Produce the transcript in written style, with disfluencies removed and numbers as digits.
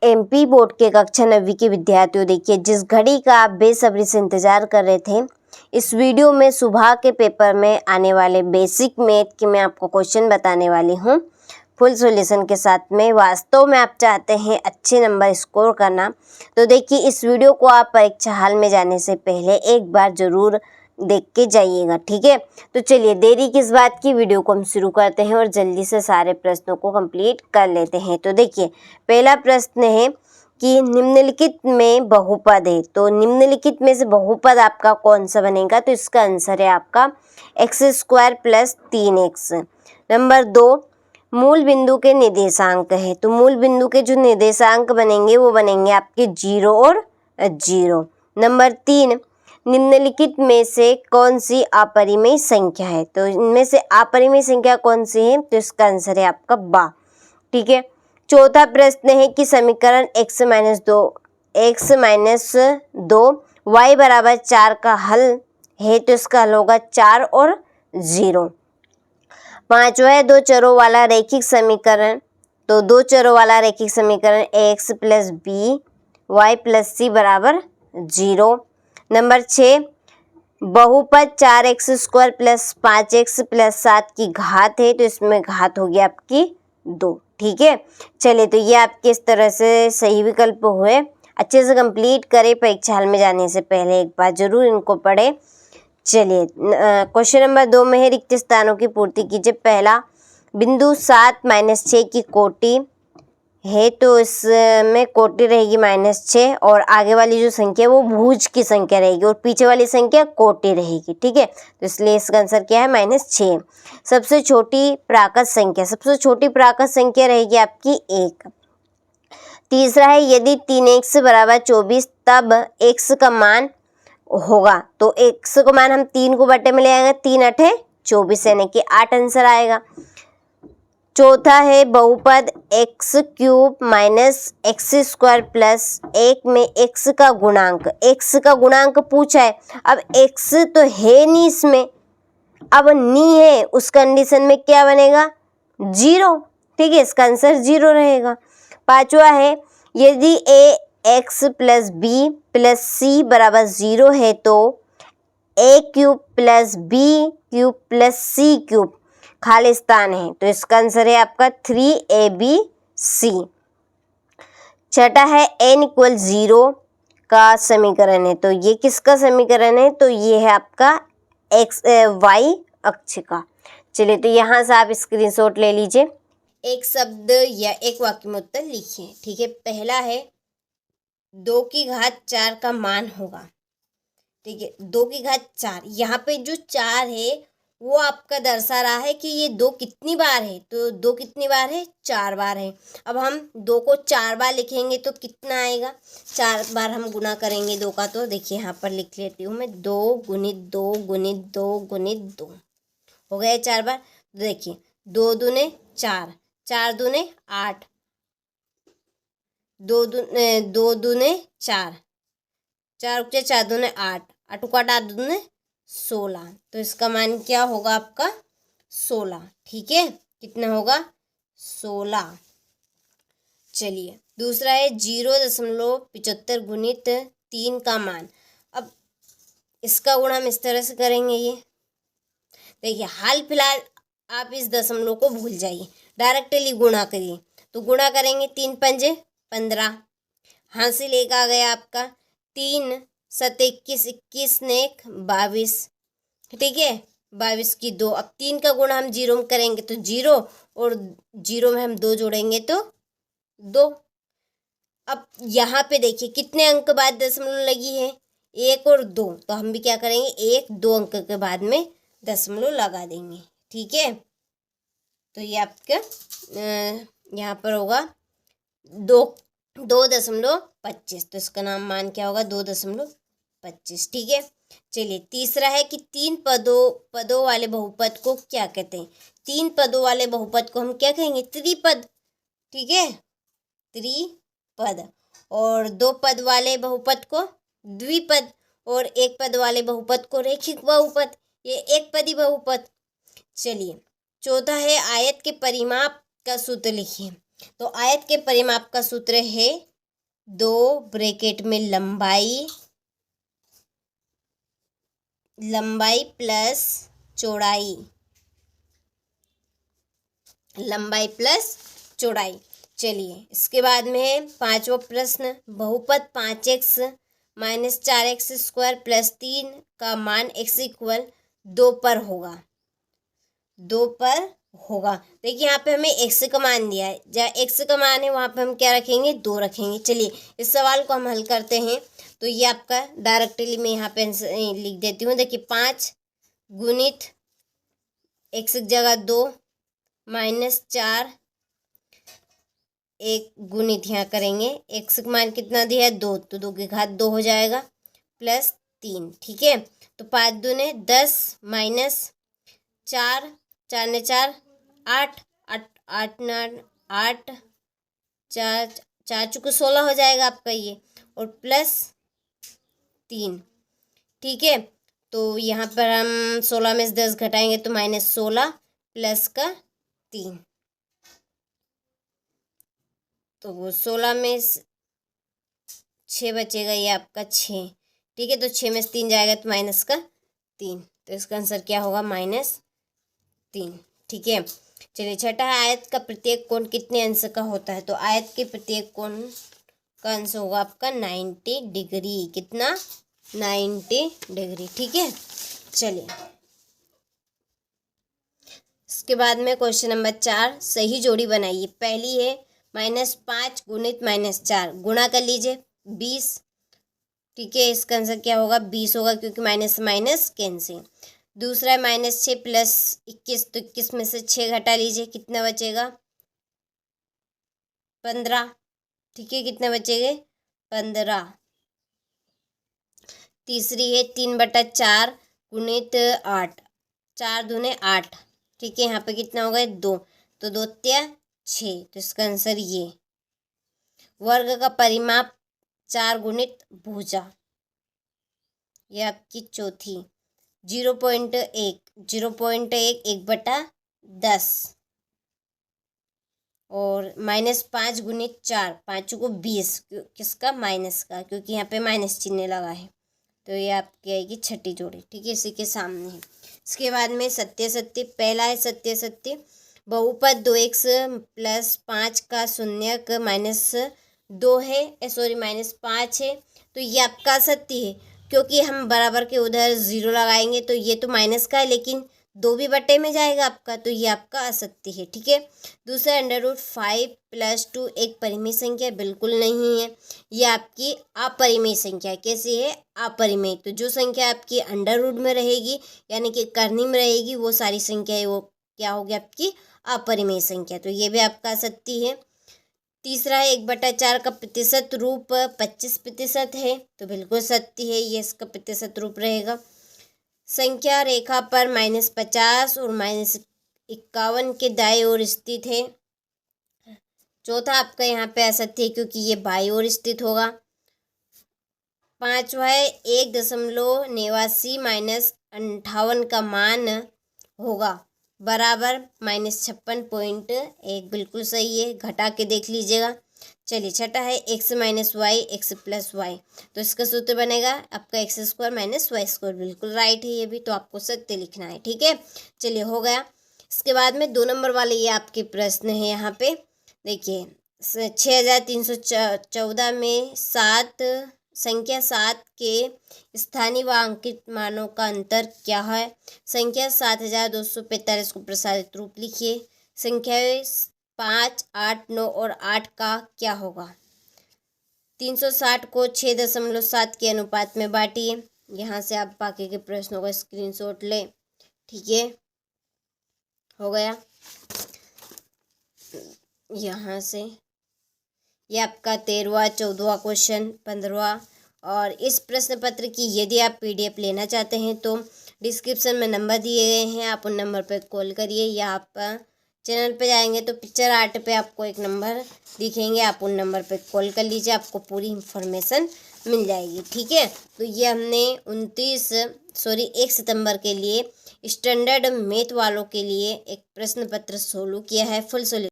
MP board के कक्षा 9वीं के विद्यार्थियों, देखिए जिस घड़ी का आप बेसब्री से इंतजार कर रहे थे, इस वीडियो में सुबह के पेपर में आने वाले बेसिक मैथ के मैं आपको क्वेश्चन बताने वाली हूँ फुल सॉल्यूशन के साथ में। वास्तव में आप चाहते हैं अच्छे नंबर स्कोर करना, तो देखिए इस वीडियो को आप परीक्षा हॉल में जाने से पहले एक बार ज़रूर देख के जाइएगा, ठीक है। तो चलिए देरी किस बात की, वीडियो को हम शुरू करते हैं और जल्दी से सारे प्रश्नों को कंप्लीट कर लेते हैं। तो देखिए पहला प्रश्न है कि निम्नलिखित में बहुपद है, तो निम्नलिखित में से बहुपद आपका कौन सा बनेगा, तो इसका आंसर है आपका x² + 3x। नंबर 2, मूल बिंदु के निर्देशांक है, तो मूल बिंदु के जो निर्देशांक बनेंगे वो बनेंगे आपके 0 और 0। नंबर 3, निम्नलिखित में से कौन सी अपरिमेय संख्या है, तो इनमें से अपरिमेय संख्या कौन सी है, तो इसका आंसर है आपका 12, ठीक है। चौथा प्रश्न है कि समीकरण x - 2 y = 4 का हल है, तो इसका हल होगा 4 और 0। पांचवा है दो चरों वाला रैखिक समीकरण, तो दो चरों वाला रैखिक समीकरण ax + b y + c = 0। Number 6, बहुपद 4x² + 5x + 7 की घात है, तो इसमें घात होगी आपकी 2, ठीक है। चलिए तो ये आपके इस तरह से सही विकल्प हुए। अच्छे से कंप्लीट करें, परीक्षा हॉल में जाने से पहले एक बार जरूर इनको पढ़ें। चलिए क्वेश्चन नंबर 2 में है रिक्त स्थानों की पूर्ति कीजिए। पहला, बिंदु 7 - 6 की कोटि है, तो इसमें कोटि रहेगी -6 और आगे वाली जो संख्या है वो भुज की संख्या रहेगी और पीछे वाली संख्या कोटि रहेगी, ठीक है। तो इसलिए इसका आंसर क्या है, -6। सबसे छोटी प्राकृत संख्या, सबसे छोटी प्राकृत संख्या रहेगी आपकी 1। तीसरा है यदि 3x = 24 तब x का मान होगा, तो x का मान हम 3 को बटे में ले आएंगे, 3 × 8 = 24 यानी कि 8 आंसर आएगा। चौथा है बहुपद x³ - x² + 1 में x का गुणांक पूछा है। अब x तो है नहीं इसमें, अब नहीं है, उस कंडीशन में क्या बनेगा, 0, ठीक है, इसका आंसर 0 रहेगा। पांचवा है यदि ax + b + c = 0 है, तो a³ + b³ + c³ खाली स्थान है, तो इसका आंसर है आपका 3abc। छठा है n = 0 का समीकरण है, तो ये किसका समीकरण है, तो ये है आपका y अक्ष का। चलिए तो यहाँ से आप स्क्रीनशॉट ले लीजिए, एक शब्द या एक वाक्य में उत्तर लिखिए, ठीक है। पहला है 2 की घात 4 का मान होगा, ठीक है। 2 की घात 4, यहाँ पे जो 4 है वो आपका दर्शा रहा है कि ये 2 कितनी बार है, तो 2 कितनी बार है, 4 बार है। अब हम 2 को 4 बार लिखेंगे तो कितना आएगा, 4 बार हम गुना करेंगे 2 का, तो देखिए यहाँ पर लिख लेती हूँ मैं, 2 × 2 × 2 × 2 हो गया 4 बार। देखिए 2 दूने 4, 4 दूने 8, 2 दूने 4, 4 × 4 दूने 8, 8 × 8 दूने 16, तो इसका मान क्या होगा आपका 16, ठीक है। कितना होगा, 16। चलिए दूसरा है 0.75 गुणित 3 का मान। अब इसका गुणा हम इस तरह से करेंगे, ये देखिए हाल फिलहाल आप इस दशमलव को भूल जाइए, डायरेक्टली गुणा करिए। तो गुणा करेंगे 3 × 5 = 15, हासिल एक आ गया आपका, 3 × 7 = 21, 21 ने 1 = 22, ठीक है, 22 की 2। अब 3 का गुणा हम 0 में करेंगे तो 0 और 0 में हम 2 जोड़ेंगे तो 2। अब यहाँ पे देखिए कितने अंक बाद दशमलव लगी है, 1 और 2, तो हम भी क्या करेंगे, 1 2 अंक के बाद में दशमलव लगा देंगे, ठीक है। तो ये आपका यहाँ पर होगा 2.25, तो इसका नाम मान क्या होगा, 2.25, ठीक है। चलिए तीसरा है कि 3 पदों वाले बहुपद को क्या कहते हैं। 3 पदों वाले बहुपद को हम क्या कहेंगे, त्रिपद, ठीक है, त्रिपद। और 2 पद वाले बहुपद को द्विपद, और 1 पद वाले बहुपद को रैखिक बहुपद, ये एक पदी बहुपद। चलिए चौथा है आयत के परिमाप का सूत्र लिखिए। तो आयत के परिमाप का सूत्र है 2 ब्रैकेट में लंबाई प्लस चौड़ाई, लंबाई प्लस चौड़ाई। चलिए इसके बाद में है 5वां प्रश्न, बहुपद 5x minus 4x square plus 3 का मान x इक्वल 2 पर होगा, 2 पर होगा। देखिए यहाँ पे हमें x का मान दिया है, जहाँ x का मान है वहाँ पे हम क्या रखेंगे, 2 रखेंगे। चलिए इस सवाल को हम हल करते हैं। तो ये आपका डायरेक्टली मैं यहाँ पे लिख देती हूँ। देखिए 5 गुणित x की जगह 2 माइनस 4, 1 गुणित यहाँ करेंगे, x का मान कितना दिया है 2, तो 2 की घात 2 हो जाएगा प्लस 3। ठीक है, तो 5 दूने 10 माइनस 4, 4 ने 4 8, 8 ने 8, 4 चुके 16 हो जाएगा आपका ये, और प्लस 3। ठीक है, तो यहाँ पर हम 16 में से 10 घटाएंगे तो माइनस 16 प्लस का 3, तो 16 में 6 बचेगा, ये आपका 6। ठीक है, तो 6 में से 3 जाएगा तो माइनस का 3, तो इसका आंसर क्या होगा, -3। ठीक है, चलिए छठा है, आयत का प्रत्येक कोण कितने अंश का होता है। तो आयत के प्रत्येक कोण का अंश होगा आपका 90 डिग्री। कितना, 90 डिग्री। ठीक है, चलिए इसके बाद में क्वेश्चन नंबर 4, सही जोड़ी बनाइए। पहली है -5 गुणित -4, गुणा कर लीजिए 20। ठीक है, इसका आंसर क्या होगा, 20 होगा, क्योंकि माइनस माइनस कैंसिल। दूसरा है -6 प्लस 21, तो 21 में से 6 घटा लीजिए, कितना बचेगा, 15। ठीक है, कितने बचेंगे, 15। तीसरी है 3/4 गुणित 8, 4 दूने 8। ठीक है, यहाँ पे कितना होगा, 2, तो 2 तिया 6, तो इसका आंसर ये। वर्ग का परिमाप 4 गुणित भुजा, ये आपकी चौथी। 0.1, 0.1 1/10, और -5 गुणित 4, 5 को 20, किसका, माइनस का, क्योंकि यहाँ पे माइनस चिन्ह लगा है। तो ये आपकी आएगी छठी जोड़ी। ठीक है, इसी के सामने है। इसके बाद में सत्य सत्य, पहला है सत्य सत्य, बहुपद 2x प्लस 5 का शून्यक -2 है, -5 है, तो ये आपका असत्य है, क्योंकि हम बराबर के उधर 0 लगाएंगे तो ये तो माइनस का है, लेकिन 2 भी बटे में जाएगा आपका, तो ये आपका असत्य है। ठीक है, दूसरा √5 + 2 एक परिमेय संख्या, बिल्कुल नहीं है, ये आपकी अपरिमेय संख्या है। कैसी है, अपरिमेय। तो जो संख्या आपकी अंडर रूट में रहेगी, यानी कि करनी में रहेगी, वो सारी संख्या है, वो क्या होगी, आपकी अपरिमेय संख्या। तो ये भी आपका सत्य है। तीसरा है 1/4 का प्रतिशत रूप 25% है, तो बिल्कुल सत्य है, ये इसका प्रतिशत रूप रहेगा। संख्या रेखा पर -50 और -51 के दाएं ओर स्थित है। चौथा आपका यहाँ पे असत्य है, क्योंकि ये बाईं ओर स्थित होगा। पांचवा है 1.89 - 58 का मान होगा बराबर -56.1, बिल्कुल सही है, घटा के देख लीजिएगा। चलिए छठा है x - y x + y, तो इसका सूत्र बनेगा आपका x² - y², बिल्कुल राइट है ये भी, तो आपको सत्य लिखना है। ठीक है, चलिए हो गया। इसके बाद में 2 नंबर वाले ये आपके प्रश्न है। यहाँ पे देखिए 6314 में संख्या 7 के स्थानीय व अंकित मानों का अंतर क्या है। संख्या 7245 को प्रसारित रूप लिखिए। संख्या 5, 8, 9 और 8 का क्या होगा। 360 को 6.7 के अनुपात में बांटिए। यहाँ से आप बाकी के प्रश्नों का स्क्रीनशॉट लें। ठीक है, हो गया। यहाँ से ये आपका 13वां, 14वां क्वेश्चन, 15वां। और इस प्रश्न पत्र की यदि आप PDF लेना चाहते हैं तो डिस्क्रिप्शन में नंबर दिए गए हैं, आप उन नंबर पर कॉल करिए, या आप चैनल पे जाएंगे तो पिक्चर आर्ट पे आपको एक नंबर दिखेंगे, आप उन नंबर पे कॉल कर लीजिए, आपको पूरी इन्फॉर्मेशन मिल जाएगी। ठीक है, तो ये हमने 1 सितंबर के लिए स्टैंडर्ड मैथ वालों के लिए एक प्रश्न पत्र सोल्व किया है, फुल सोल्यूशन।